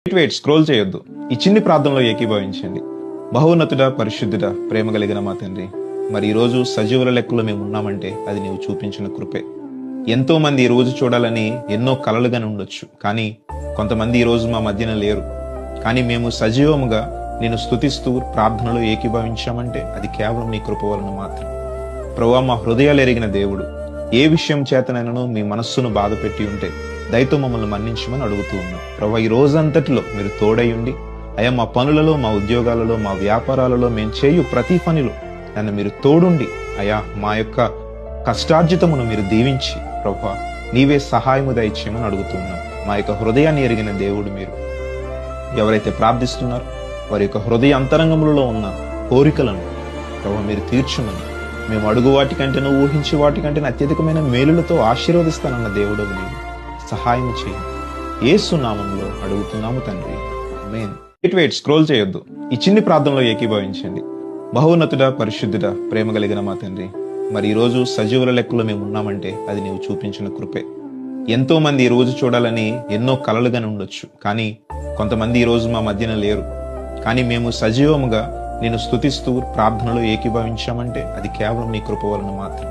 Wait scroll చేయొద్దు. ఈ చిన్ని ప్రార్థనలో ఏకీభవించండి. బహున్నతుడా, పరిశుద్ధుడా, ప్రేమ కలిగిన మా తండ్రి, మరి ఈ రోజు సజీవుల లెక్కలో మేము ఉన్నామంటే అది నీవు చూపించిన కృపే. ఎంతో మంది ఈ రోజు చూడాలని ఎన్నో కలలుగానే ఉండొచ్చు, కానీ కొంతమంది ఈ రోజు మా మధ్యన లేరు. కానీ మేము సజీవముగా నేను స్తుతిస్తూ ప్రార్థనలో ఏకీభవించామంటే అది కేవలం నీ కృప వలన మాత్రం. ప్రభువా, మా హృదయాలు ఎరిగిన దేవుడు, ఏ విషయం చేతనైనను మీ మనస్సును బాధ పెట్టి ఉంటే దయతో మమ్మల్ని మన్నించమని అడుగుతూ ఉన్నాం. ప్రభువా, ఈ రోజంతటిలో మీరు తోడై ఉండి అయా మా పనులలో, మా ఉద్యోగాలలో, మా వ్యాపారాలలో మేము చేయు ప్రతి పనిలో నన్ను మీరు తోడుండి అయా మా యొక్క కష్టార్జితమును మీరు దీవించి ప్రభువా నీవే సహాయము దయచేయమని అడుగుతున్నాం. మా యొక్క హృదయాన్ని ఎరిగిన దేవుడు మీరు. ఎవరైతే ప్రార్థిస్తున్నారో వారి యొక్క హృదయ అంతరంగములలో ఉన్న కోరికలను ప్రభువా మీరు తీర్చుమని, మేము అడుగు వాటికంటేనూ ఊహించే వాటికంటే అత్యధికమైన మేలులతో ఆశీర్వదిస్తానన్న దేవుడు నీవు సహాయం చేయండి. యేసు నామములో అడుగుతున్నాము తండ్రి, ఆమేన్. వెయిట్ స్క్రోల్ చేయొద్దు. ఈ చిన్ని ప్రార్థనలో ఏకీభవించండి. బహున్నతుడా, పరిశుద్ధుడా, ప్రేమ కలిగిన మా తండ్రి, మరి ఈ రోజు సజీవుల లెక్కలో మేము ఉన్నామంటే అది నీవు చూపించిన కృపే. ఎంతో మంది ఈ రోజు చూడాలని ఎన్నో కలలుగానే ఉండొచ్చు, కానీ కొంతమంది ఈ రోజు మా మధ్యన లేరు. కానీ మేము సజీవముగా నేను స్తుతిస్తూ ప్రార్థనలో ఏకీభవించామంటే అది కేవలం నీ కృప వలన మాత్రం.